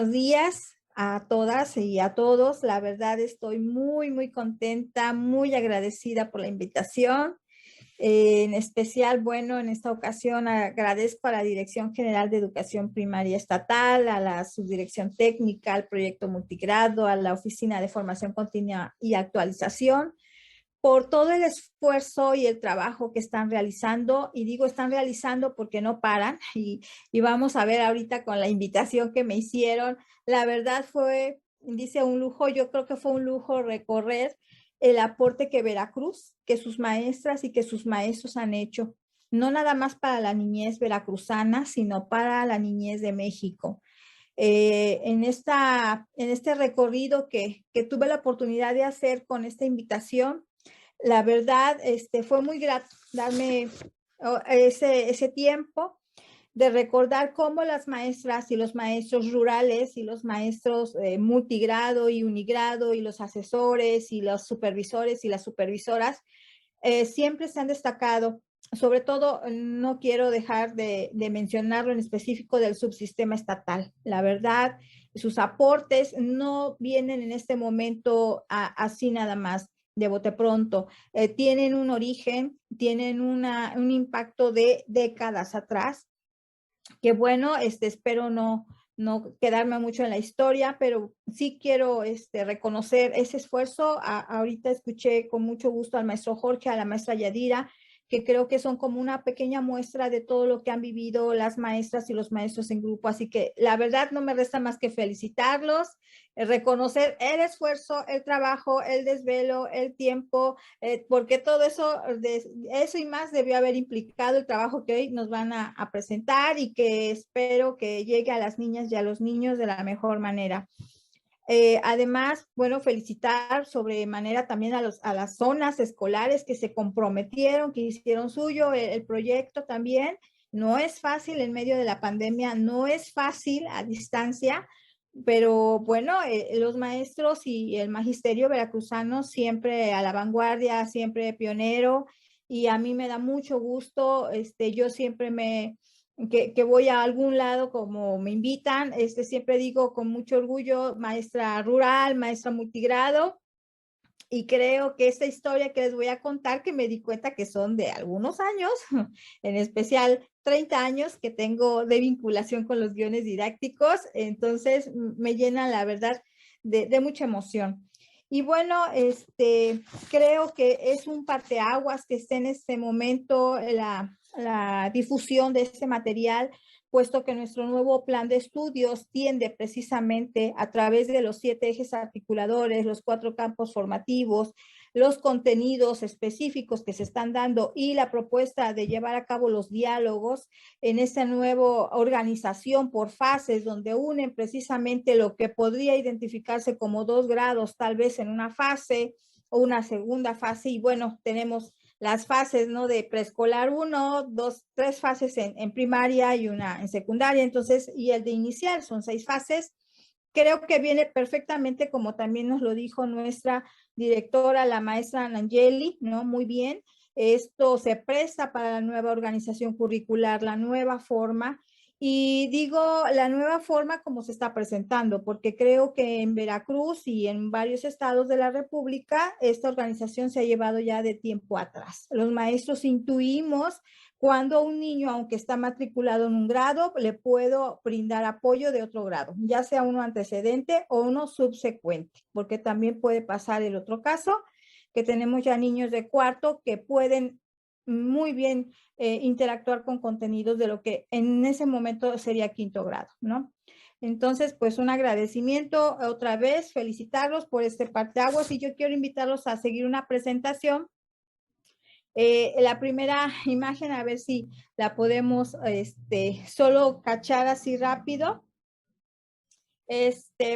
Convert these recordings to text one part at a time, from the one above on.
buenos días a todas y a todos. La verdad estoy muy contenta, muy agradecida por la invitación. En especial, bueno, en esta ocasión agradezco a la Dirección General de Educación Primaria Estatal, a la Subdirección Técnica, al Proyecto Multigrado, a la Oficina de Formación Continua y Actualización, por todo el esfuerzo y el trabajo que están realizando, y digo están realizando porque no paran, y vamos a ver ahorita con la invitación que me hicieron. La verdad fue, dice, un lujo. Yo creo que fue un lujo recorrer el aporte que Veracruz, que sus maestras y que sus maestros han hecho, no nada más para la niñez veracruzana, sino para la niñez de México. En este recorrido que tuve la oportunidad de hacer con esta invitación, la verdad, fue muy grato darme ese tiempo de recordar cómo las maestras y los maestros rurales y los maestros multigrado y unigrado y los asesores y los supervisores y las supervisoras siempre se han destacado. Sobre todo, no quiero dejar de mencionarlo en específico del subsistema estatal. La verdad, sus aportes no vienen en este momento así nada más de bote pronto. Tienen un origen, tienen un impacto de décadas atrás, que bueno, espero no quedarme mucho en la historia, pero sí quiero reconocer ese esfuerzo. Ahorita escuché con mucho gusto al maestro Jorge, a la maestra Yadira, que creo que son como una pequeña muestra de todo lo que han vivido las maestras y los maestros en grupo. Así que la verdad no me resta más que felicitarlos, reconocer el esfuerzo, el trabajo, el desvelo, el tiempo, porque todo eso, eso y más debió haber implicado el trabajo que hoy nos van a presentar, y que espero que llegue a las niñas y a los niños de la mejor manera. Además, bueno, felicitar sobremanera también a las zonas escolares que se comprometieron, que hicieron suyo el proyecto también. No es fácil en medio de la pandemia, no es fácil a distancia, pero bueno, los maestros y el magisterio veracruzano siempre a la vanguardia, siempre pionero, y a mí me da mucho gusto. Yo siempre que voy a algún lado como me invitan, siempre digo con mucho orgullo, maestra rural, maestra multigrado, y creo que esta historia que les voy a contar, que me di cuenta que son de algunos años, en especial 30 años que tengo de vinculación con los guiones didácticos, entonces me llena la verdad de mucha emoción. Y bueno, creo que es un parteaguas que esté en este momento la difusión de este material, puesto que nuestro nuevo plan de estudios tiende precisamente a través de los 7 ejes articuladores, los 4 campos formativos, los contenidos específicos que se están dando y la propuesta de llevar a cabo los diálogos en esta nueva organización por fases, donde unen precisamente lo que podría identificarse como 2 grados, tal vez en una fase o una segunda fase. Y bueno, tenemos las fases, ¿no? De preescolar 1, 2, 3 fases en primaria y una en secundaria, entonces, y el de inicial, son 6 fases. Creo que viene perfectamente, como también nos lo dijo nuestra directora, la maestra Nangeli, ¿no? Muy bien. Esto se presta para la nueva organización curricular, la nueva forma. Y digo la nueva forma como se está presentando, porque creo que en Veracruz y en varios estados de la República, esta organización se ha llevado ya de tiempo atrás. Los maestros intuimos cuando a un niño, aunque está matriculado en un grado, le puedo brindar apoyo de otro grado, ya sea uno antecedente o uno subsecuente, porque también puede pasar el otro caso, que tenemos ya niños de cuarto que pueden muy bien interactuar con contenidos de lo que en ese momento sería quinto grado, ¿no? Entonces, pues un agradecimiento otra vez, felicitarlos por este parteaguas, y yo quiero invitarlos a seguir una presentación. La primera imagen, a ver si la podemos solo cachar así rápido.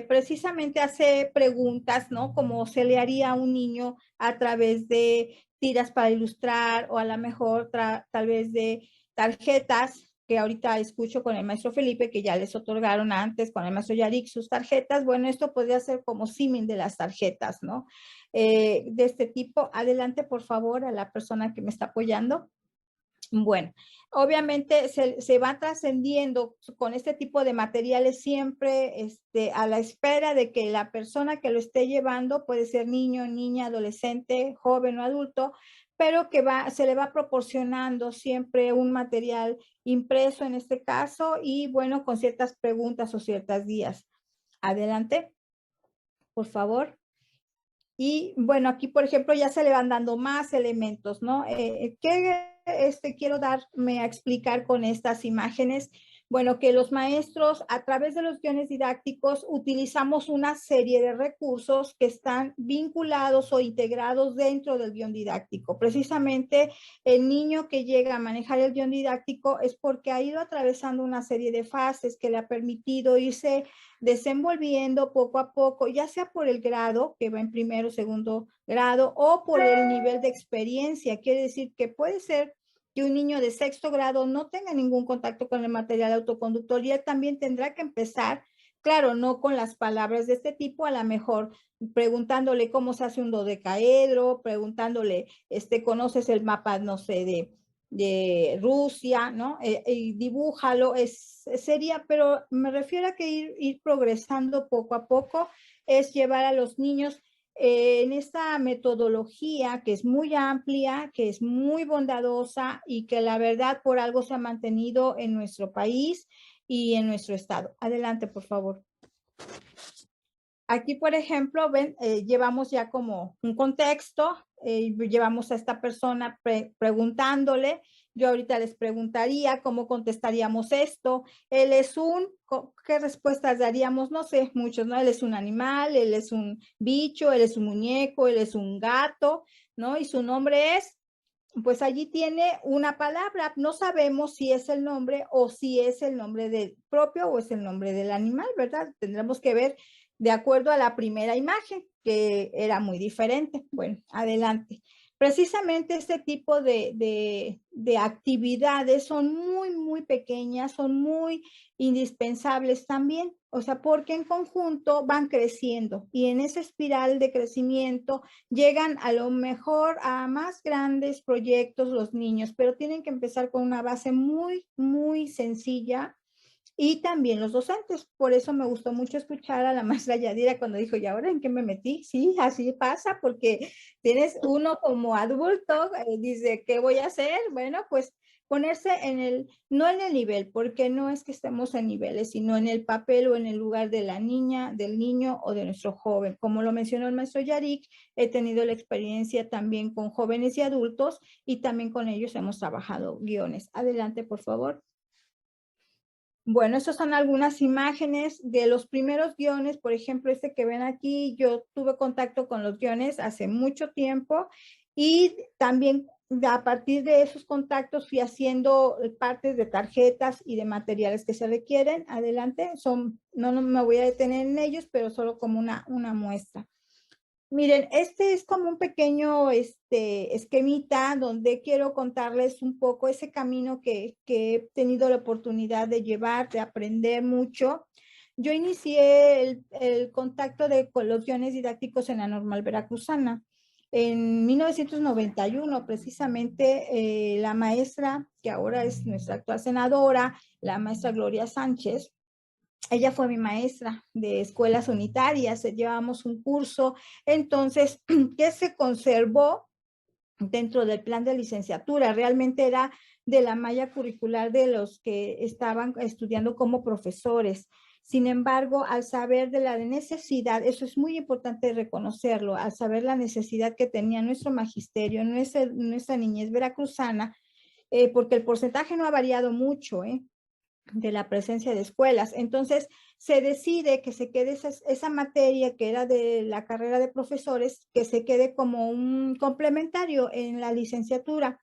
Precisamente hace preguntas, ¿no? Como se le haría a un niño a través de tiras para ilustrar, o a lo mejor tal vez de tarjetas, que ahorita escucho con el maestro Felipe, que ya les otorgaron antes con el maestro Yarik sus tarjetas. Bueno, esto podría ser como símil de las tarjetas, ¿no? De este tipo. Adelante, por favor, a la persona que me está apoyando. Bueno, obviamente se va trascendiendo con este tipo de materiales siempre a la espera de que la persona que lo esté llevando, puede ser niño, niña, adolescente, joven o adulto, pero que se le va proporcionando siempre un material impreso en este caso y bueno, con ciertas preguntas o ciertas guías. Adelante, por favor. Y bueno, aquí, por ejemplo, ya se le van dando más elementos, ¿no? ¿Qué quiero darme a explicar con estas imágenes? Bueno, que los maestros a través de los guiones didácticos utilizamos una serie de recursos que están vinculados o integrados dentro del guión didáctico. Precisamente el niño que llega a manejar el guión didáctico es porque ha ido atravesando una serie de fases que le ha permitido irse desenvolviendo poco a poco, ya sea por el grado que va en primero o segundo grado o por el nivel de experiencia. Quiere decir que puede ser que un niño de sexto grado no tenga ningún contacto con el material autoconductor y él también tendrá que empezar, claro, no con las palabras de este tipo, a lo mejor preguntándole cómo se hace un dodecaedro, preguntándole, ¿conoces el mapa, no sé, de Rusia, ¿no? Y dibújalo, sería, pero me refiero a que ir progresando poco a poco, es llevar a los niños en esta metodología que es muy amplia, que es muy bondadosa y que la verdad por algo se ha mantenido en nuestro país y en nuestro estado. Adelante, por favor. Aquí, por ejemplo, ven, llevamos ya como un contexto, llevamos a esta persona preguntándole. Yo ahorita les preguntaría cómo contestaríamos esto. Él es ¿qué respuestas daríamos? No sé, muchos, ¿no? Él es un animal, él es un bicho, él es un muñeco, él es un gato, ¿no? Y su nombre es, pues allí tiene una palabra. No sabemos si es el nombre o si es el nombre del propio o es el nombre del animal, ¿verdad? Tendremos que ver de acuerdo a la primera imagen, que era muy diferente. Bueno, adelante. Precisamente este tipo de actividades son muy pequeñas, son muy indispensables también, o sea, porque en conjunto van creciendo y en esa espiral de crecimiento llegan a lo mejor a más grandes proyectos los niños, pero tienen que empezar con una base muy sencilla y también los docentes. Por eso me gustó mucho escuchar a la maestra Yadira cuando dijo, ¿y ahora en qué me metí? Sí, así pasa, porque tienes uno como adulto, dice, ¿qué voy a hacer? Bueno, pues ponerse no en el nivel, porque no es que estemos en niveles, sino en el papel o en el lugar de la niña, del niño o de nuestro joven. Como lo mencionó el maestro Yarik, he tenido la experiencia también con jóvenes y adultos y también con ellos hemos trabajado guiones. Adelante, por favor. Bueno, estas son algunas imágenes de los primeros guiones. Por ejemplo, este que ven aquí, yo tuve contacto con los guiones hace mucho tiempo y también a partir de esos contactos fui haciendo partes de tarjetas y de materiales que se requieren. Adelante, no me voy a detener en ellos, pero solo como una muestra. Miren, este es como un pequeño esquemita donde quiero contarles un poco ese camino que he tenido la oportunidad de llevar, de aprender mucho. Yo inicié el contacto con los guiones didácticos en la Normal Veracruzana. En 1991, precisamente, la maestra, que ahora es nuestra actual senadora, la maestra Gloria Sánchez, ella fue mi maestra de escuelas unitarias, llevábamos un curso, entonces, ¿qué se conservó dentro del plan de licenciatura? Realmente era de la malla curricular de los que estaban estudiando como profesores. Sin embargo, al saber de la necesidad, eso es muy importante reconocerlo, al saber la necesidad que tenía nuestro magisterio, nuestra niñez veracruzana, porque el porcentaje no ha variado mucho, de la presencia de escuelas. Entonces, se decide que se quede esa materia que era de la carrera de profesores, que se quede como un complementario en la licenciatura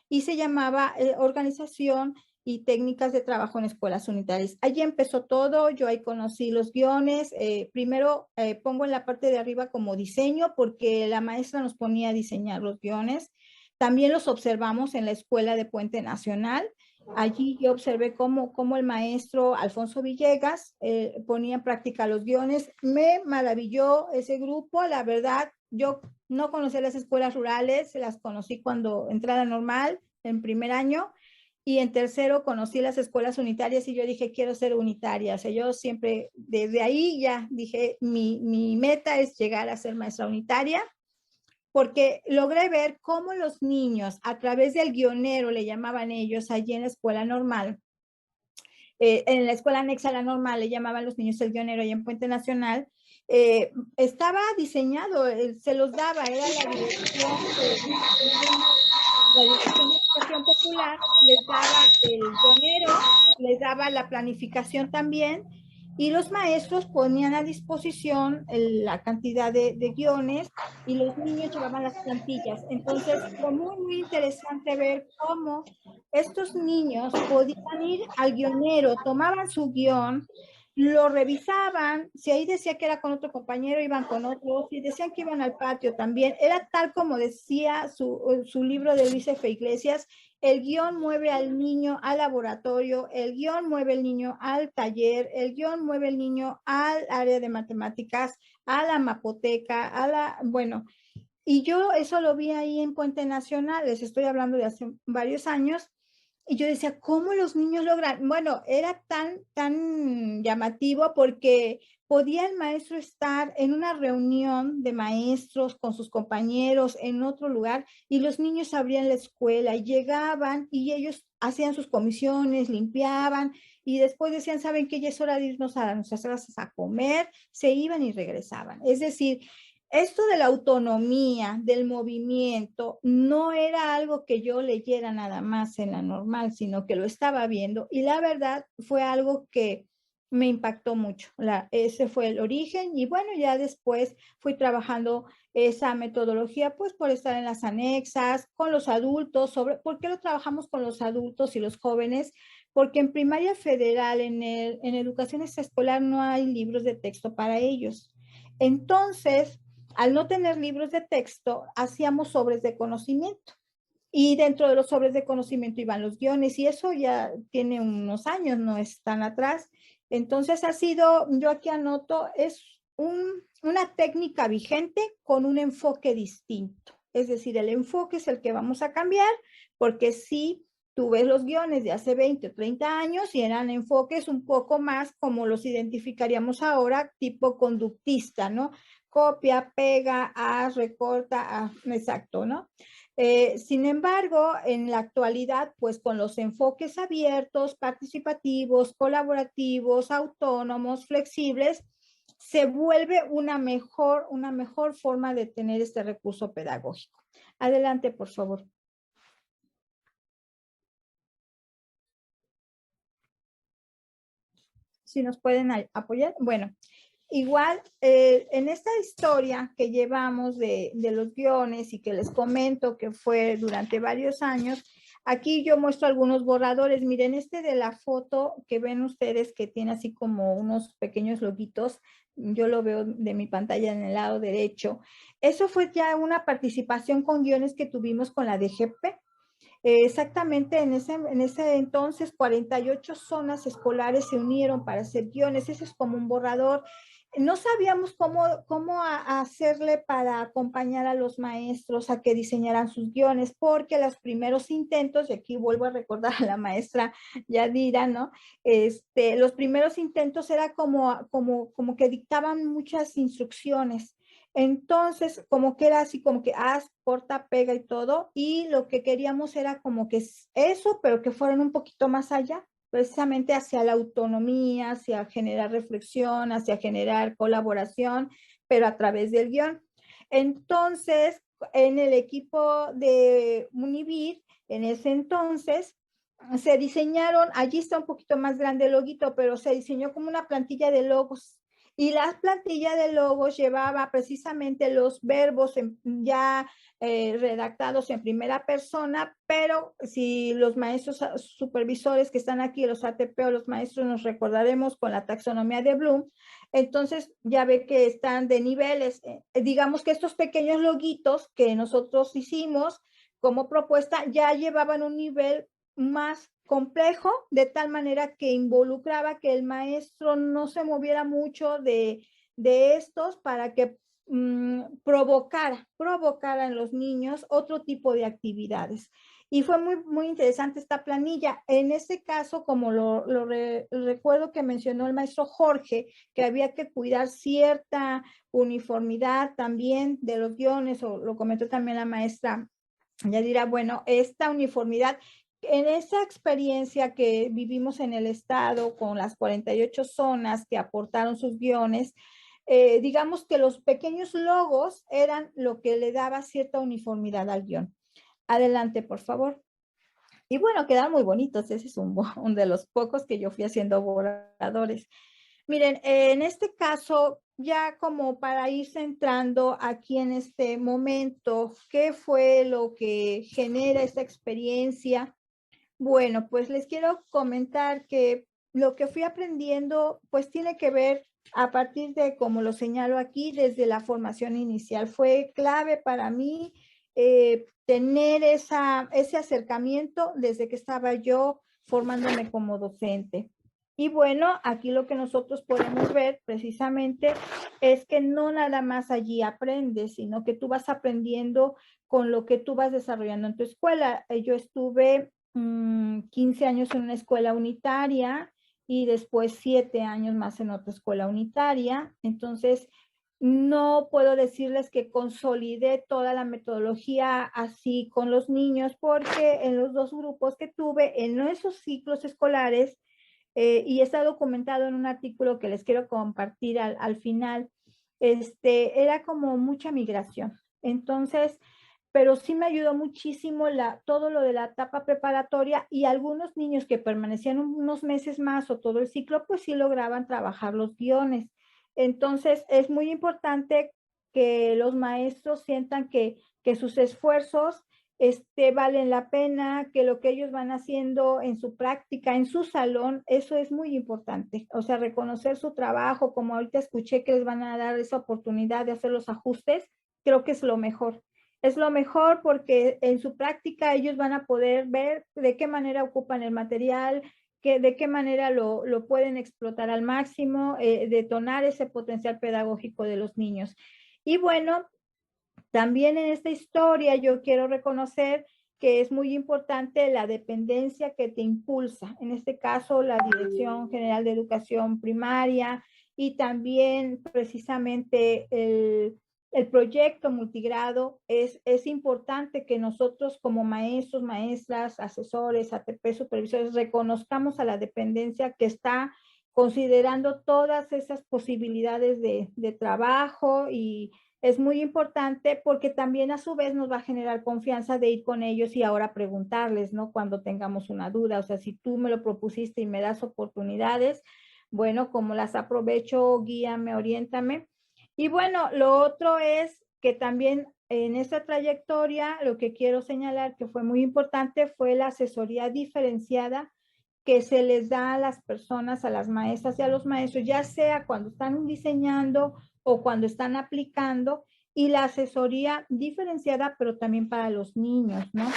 y se llamaba Organización y Técnicas de Trabajo en Escuelas Unitarias. Allí empezó todo, yo ahí conocí los guiones. Primero pongo en la parte de arriba como diseño, porque la maestra nos ponía a diseñar los guiones. También los observamos en la escuela de Puente Nacional. Allí yo observé cómo el maestro Alfonso Villegas ponía en práctica los guiones. Me maravilló ese grupo, la verdad. Yo no conocía las escuelas rurales, las conocí cuando entré a la Normal, en primer año, y en tercero conocí las escuelas unitarias y yo dije, quiero ser unitaria. O sea, yo siempre, desde ahí ya dije, mi meta es llegar a ser maestra unitaria, porque logré ver cómo los niños, a través del guionero, le llamaban ellos allí en la escuela normal, en la escuela anexa a la normal, le llamaban los niños el guionero, y en Puente Nacional, estaba diseñado, se los daba, era la Dirección de Educación Popular, les daba el guionero, les daba la planificación también, y los maestros ponían a disposición la cantidad de guiones y los niños llevaban las plantillas. Entonces fue muy, muy interesante ver cómo estos niños podían ir al guionero, tomaban su guión, lo revisaban, si ahí decía que era con otro compañero, iban con otro, si decían que iban al patio también, era tal como decía su libro de Luis F. Iglesias, el guión mueve al niño al laboratorio, el guión mueve al niño al taller, el guión mueve al niño al área de matemáticas, a la mapoteca, bueno, y yo eso lo vi ahí en Puente Nacional, les estoy hablando de hace varios años, y yo decía, ¿cómo los niños logran? Bueno, era tan llamativo porque podía el maestro estar en una reunión de maestros con sus compañeros en otro lugar y los niños abrían la escuela y llegaban y ellos hacían sus comisiones, limpiaban y después decían, ¿saben qué? Ya es hora de irnos a nuestras casas a comer, se iban y regresaban. Es decir, esto de la autonomía, del movimiento, no era algo que yo leyera nada más en la normal, sino que lo estaba viendo y la verdad fue algo que me impactó mucho. Ese fue el origen y bueno, ya después fui trabajando esa metodología pues por estar en las anexas, con los adultos, ¿por qué lo trabajamos con los adultos y los jóvenes? Porque en primaria federal, en educación extraescolar, no hay libros de texto para ellos. Entonces, al no tener libros de texto, hacíamos sobres de conocimiento. Y dentro de los sobres de conocimiento iban los guiones y eso ya tiene unos años, no es tan atrás. Entonces ha sido, yo aquí anoto, es una técnica vigente con un enfoque distinto. Es decir, el enfoque es el que vamos a cambiar porque sí, tú ves los guiones de hace 20 o 30 años y eran enfoques un poco más como los identificaríamos ahora, tipo conductista, ¿no? Copia, pega, haz, recorta, exacto, ¿no? Sin embargo, en la actualidad, pues con los enfoques abiertos, participativos, colaborativos, autónomos, flexibles, se vuelve una mejor forma de tener este recurso pedagógico. Adelante, por favor. Si nos pueden apoyar. Bueno, igual, en esta historia que llevamos de los guiones y que les comento que fue durante varios años, aquí yo muestro algunos borradores. Miren, este de la foto que ven ustedes que tiene así como unos pequeños loguitos, yo lo veo de mi pantalla en el lado derecho. Eso fue ya una participación con guiones que tuvimos con la DGP. Exactamente, en ese entonces 48 zonas escolares se unieron para hacer guiones, ese es como un borrador. No sabíamos cómo hacerle para acompañar a los maestros a que diseñaran sus guiones, porque los primeros intentos, y aquí vuelvo a recordar a la maestra Yadira, ¿no? Los primeros intentos era como que dictaban muchas instrucciones. Entonces, como que era así, como que haz, corta, pega y todo, y lo que queríamos era como que eso, pero que fueran un poquito más allá, precisamente hacia la autonomía, hacia generar reflexión, hacia generar colaboración, pero a través del guión. Entonces, en el equipo de Univir, en ese entonces, se diseñaron, allí está un poquito más grande el loguito, pero se diseñó como una plantilla de logos y la plantilla de logos llevaba precisamente los verbos ya redactados en primera persona, pero si los maestros supervisores que están aquí, los ATP o los maestros, nos recordaremos con la taxonomía de Bloom, entonces ya ve que están de niveles. Digamos que estos pequeños loguitos que nosotros hicimos como propuesta ya llevaban un nivel más complejo, de tal manera que involucraba que el maestro no se moviera mucho de estos para que provocara en los niños otro tipo de actividades. Y fue muy interesante esta planilla. En este caso, como recuerdo que mencionó el maestro Jorge, que había que cuidar cierta uniformidad también de los guiones, o lo comentó también la maestra Yadira, bueno, esta uniformidad, en esa experiencia que vivimos en el estado con las 48 zonas que aportaron sus guiones, digamos que los pequeños logos eran lo que le daba cierta uniformidad al guión. Adelante, por favor. Y bueno, quedan muy bonitos. Ese es un de los pocos que yo fui haciendo borradores. Miren, en este caso, ya como para ir centrando aquí en este momento, ¿qué fue lo que genera esta experiencia? Bueno, pues les quiero comentar que lo que fui aprendiendo, pues tiene que ver a partir de, como lo señalo aquí, desde la formación inicial. Fue clave para mí tener ese acercamiento desde que estaba yo formándome como docente. Y bueno, aquí lo que nosotros podemos ver precisamente es que no nada más allí aprendes, sino que tú vas aprendiendo con lo que tú vas desarrollando en tu escuela. Yo estuve 15 años en una escuela unitaria y después 7 años más en otra escuela unitaria. Entonces, no puedo decirles que consolidé toda la metodología así con los niños, porque en los dos grupos que tuve, en esos ciclos escolares, y está documentado en un artículo que les quiero compartir al final, era como mucha migración. Entonces, pero sí me ayudó muchísimo todo lo de la etapa preparatoria, y algunos niños que permanecían unos meses más o todo el ciclo, pues sí lograban trabajar los guiones. Entonces, es muy importante que los maestros sientan que sus esfuerzos valen la pena, que lo que ellos van haciendo en su práctica, en su salón, eso es muy importante. O sea, reconocer su trabajo, como ahorita escuché que les van a dar esa oportunidad de hacer los ajustes, creo que es lo mejor. Es lo mejor porque en su práctica ellos van a poder ver de qué manera ocupan el material, de qué manera lo pueden explotar al máximo, detonar ese potencial pedagógico de los niños. Y bueno, también en esta historia yo quiero reconocer que es muy importante la dependencia que te impulsa, en este caso la Dirección General de Educación Primaria, y también precisamente el proyecto multigrado. Es importante que nosotros como maestros, maestras, asesores, ATP, supervisores, reconozcamos a la dependencia que está considerando todas esas posibilidades de trabajo, y es muy importante porque también a su vez nos va a generar confianza de ir con ellos y ahora preguntarles, ¿no? Cuando tengamos una duda. O sea, si tú me lo propusiste y me das oportunidades, bueno, como las aprovecho, guíame, oriéntame. Y bueno, lo otro es que también en esta trayectoria, lo que quiero señalar que fue muy importante fue la asesoría diferenciada que se les da a las personas, a las maestras y a los maestros, ya sea cuando están diseñando o cuando están aplicando, y la asesoría diferenciada, pero también para los niños, ¿no?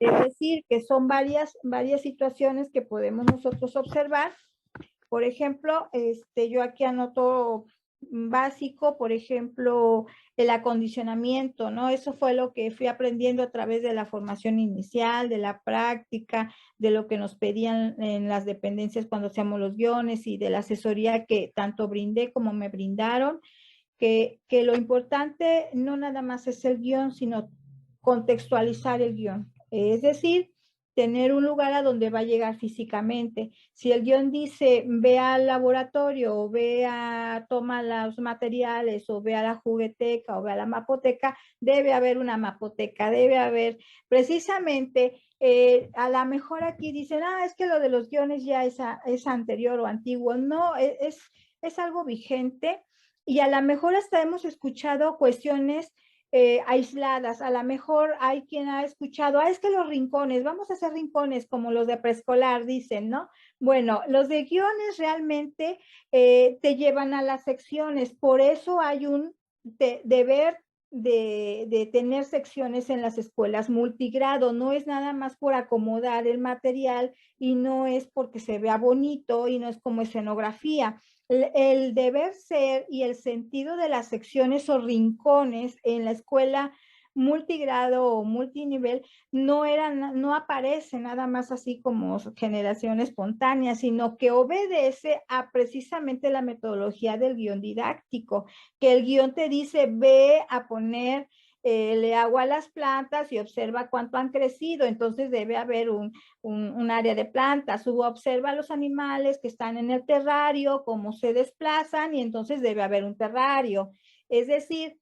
Es decir, que son varias situaciones que podemos nosotros observar. Por ejemplo, yo aquí anoto básico, por ejemplo, el acondicionamiento, ¿no? Eso fue lo que fui aprendiendo a través de la formación inicial, de la práctica, de lo que nos pedían en las dependencias cuando hacíamos los guiones, y de la asesoría que tanto brindé como me brindaron, que lo importante no nada más es el guión, sino contextualizar el guión. Es decir, tener un lugar a donde va a llegar físicamente. Si el guión dice ve al laboratorio, o ve a toma los materiales, o ve a la jugueteca, o ve a la mapoteca, debe haber una mapoteca, debe haber precisamente, a lo mejor aquí dicen, es que lo de los guiones ya es anterior o antiguo. No, es algo vigente, y a lo mejor hasta hemos escuchado cuestiones aisladas. A lo mejor hay quien ha escuchado, es que los rincones, vamos a hacer rincones como los de preescolar, dicen, ¿no? Bueno, los de guiones realmente te llevan a las secciones, por eso hay un deber de tener secciones en las escuelas multigrado. No es nada más por acomodar el material, y no es porque se vea bonito, y no es como escenografía. El deber ser y el sentido de las secciones o rincones en la escuela multigrado o multinivel no aparece nada más así como generación espontánea, sino que obedece a precisamente la metodología del guión didáctico, que el guión te dice, ve a poner le agua a las plantas y observa cuánto han crecido, entonces debe haber un área de plantas, observa a los animales que están en el terrario, cómo se desplazan y entonces debe haber un terrario. Es decir,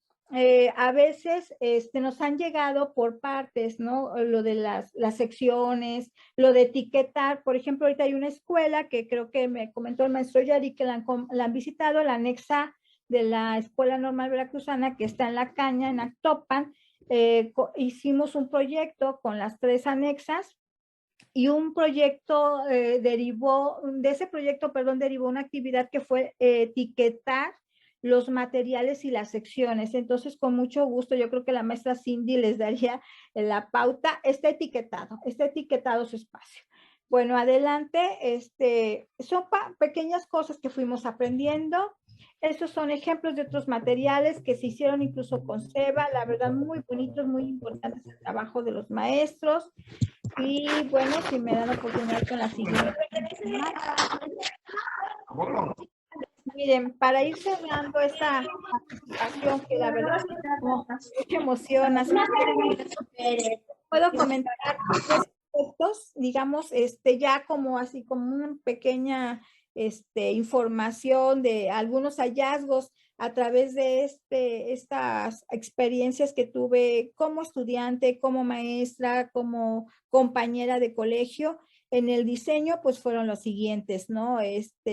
a veces nos han llegado por partes, ¿no? Lo de las secciones, lo de etiquetar. Por ejemplo, ahorita hay una escuela que creo que me comentó el maestro Yari que la han visitado, la anexa de la Escuela Normal Veracruzana que está en La Caña, en Actopan. Hicimos un proyecto con las 3 anexas y un proyecto de ese proyecto, perdón, derivó una actividad que fue etiquetar los materiales y las secciones. Entonces, con mucho gusto, yo creo que la maestra Cindy les daría la pauta. Está etiquetado su espacio. Bueno, adelante, son pequeñas cosas que fuimos aprendiendo. Estos son ejemplos de otros materiales que se hicieron incluso con Seba, la verdad muy bonitos, muy importantes el trabajo de los maestros. Y bueno, si me dan oportunidad con la siguiente. Miren, para ir cerrando esta participación, que la verdad mucha emoción, así puedo comentar 3 aspectos, digamos, ya como así como una pequeña información de algunos hallazgos a través de estas experiencias que tuve como estudiante, como maestra, como compañera de colegio. En el diseño, pues fueron los siguientes, ¿no?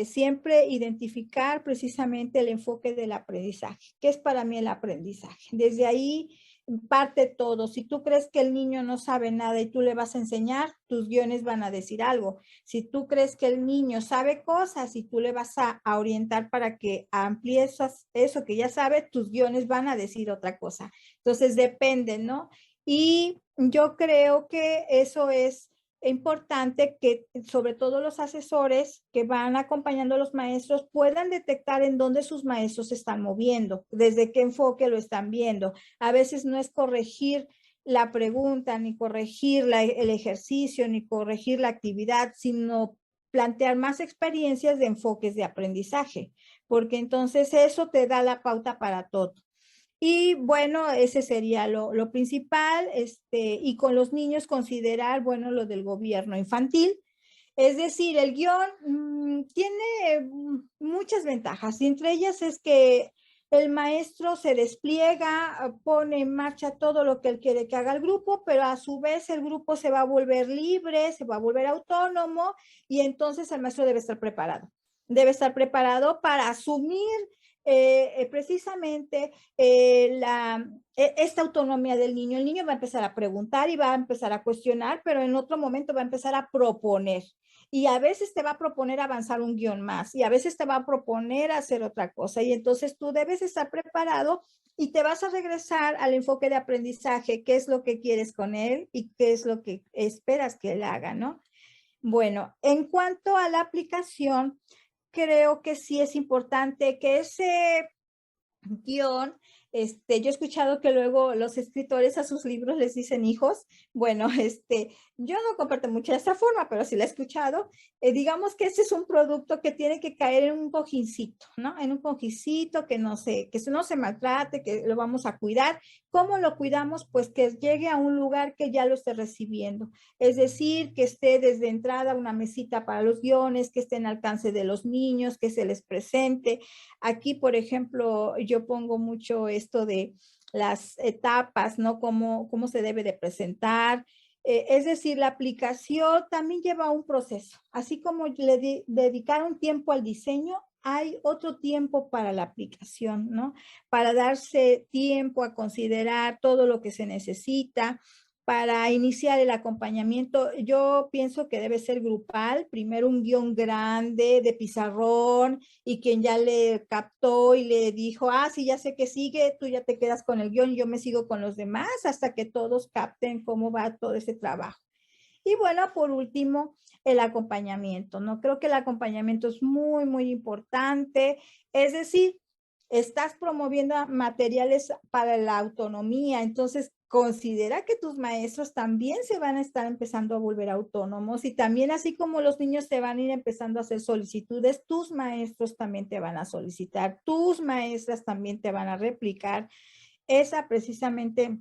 Siempre identificar precisamente el enfoque del aprendizaje. ¿Qué es para mí el aprendizaje? Desde ahí parte todo. Si tú crees que el niño no sabe nada y tú le vas a enseñar, tus guiones van a decir algo. Si tú crees que el niño sabe cosas y tú le vas a orientar para que amplíe eso que ya sabe, tus guiones van a decir otra cosa. Entonces depende, ¿no? Y yo creo que eso es importante, que sobre todo los asesores que van acompañando a los maestros puedan detectar en dónde sus maestros se están moviendo, desde qué enfoque lo están viendo. A veces no es corregir la pregunta, ni corregir el ejercicio, ni corregir la actividad, sino plantear más experiencias de enfoques de aprendizaje, porque entonces eso te da la pauta para todo. Y bueno, ese sería lo principal, y con los niños considerar, bueno, lo del gobierno infantil. Es decir, el guión tiene muchas ventajas, y entre ellas es que el maestro se despliega, pone en marcha todo lo que él quiere que haga el grupo, pero a su vez el grupo se va a volver libre, se va a volver autónomo, y entonces el maestro debe estar preparado. Debe estar preparado para asumir precisamente esta autonomía del niño. El niño va a empezar a preguntar y va a empezar a cuestionar, pero en otro momento va a empezar a proponer. Y a veces te va a proponer avanzar un guión más y a veces te va a proponer hacer otra cosa. Y entonces tú debes estar preparado y te vas a regresar al enfoque de aprendizaje, qué es lo que quieres con él y qué es lo que esperas que él haga, ¿no? Bueno, en cuanto a la aplicación, creo que sí es importante que ese guión, yo he escuchado que luego los escritores a sus libros les dicen hijos. Bueno, yo no comparto mucho de esta forma, pero sí la he escuchado. Digamos que ese es un producto que tiene que caer en un cojincito, ¿no? En un cojincito que no se maltrate, que lo vamos a cuidar. ¿Cómo lo cuidamos? Pues que llegue a un lugar que ya lo esté recibiendo. Es decir, que esté desde entrada una mesita para los guiones, que esté en alcance de los niños, que se les presente. Aquí, por ejemplo, yo pongo mucho esto de las etapas, ¿no? Cómo se debe de presentar. Es decir, la aplicación también lleva un proceso. Así como dedicar un tiempo al diseño, hay otro tiempo para la aplicación, ¿no? Para darse tiempo a considerar todo lo que se necesita. Para iniciar el acompañamiento, yo pienso que debe ser grupal, primero un guión grande de pizarrón, y quien ya le captó y le dijo, sí, ya sé que sigue, tú ya te quedas con el guión y yo me sigo con los demás hasta que todos capten cómo va todo ese trabajo. Y bueno, por último, el acompañamiento, ¿no? Creo que el acompañamiento es muy, muy importante. Es decir, estás promoviendo materiales para la autonomía, entonces, considera que tus maestros también se van a estar empezando a volver autónomos y también así como los niños te van a ir empezando a hacer solicitudes, tus maestros también te van a solicitar, tus maestras también te van a replicar esa precisamente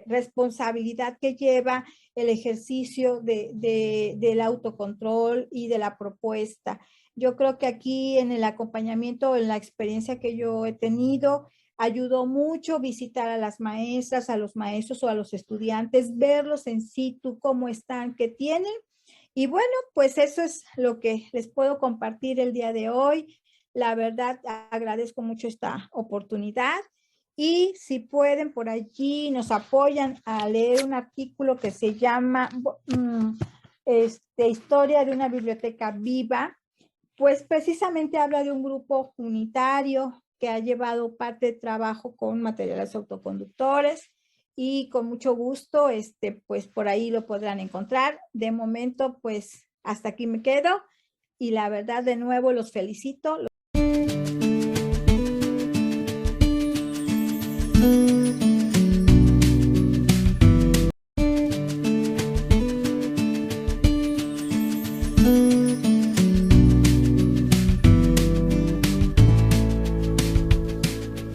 responsabilidad que lleva el ejercicio del autocontrol y de la propuesta. Yo creo que aquí en el acompañamiento, en la experiencia que yo he tenido, ayudó mucho visitar a las maestras, a los maestros o a los estudiantes, verlos en situ, cómo están, qué tienen. Y bueno, pues eso es lo que les puedo compartir el día de hoy. La verdad, agradezco mucho esta oportunidad. Y si pueden, por allí nos apoyan a leer un artículo que se llama Historia de una biblioteca viva, pues precisamente habla de un grupo unitario que ha llevado parte de trabajo con materiales autoconductores y con mucho gusto, pues por ahí lo podrán encontrar. De momento, pues hasta aquí me quedo y la verdad de nuevo los felicito.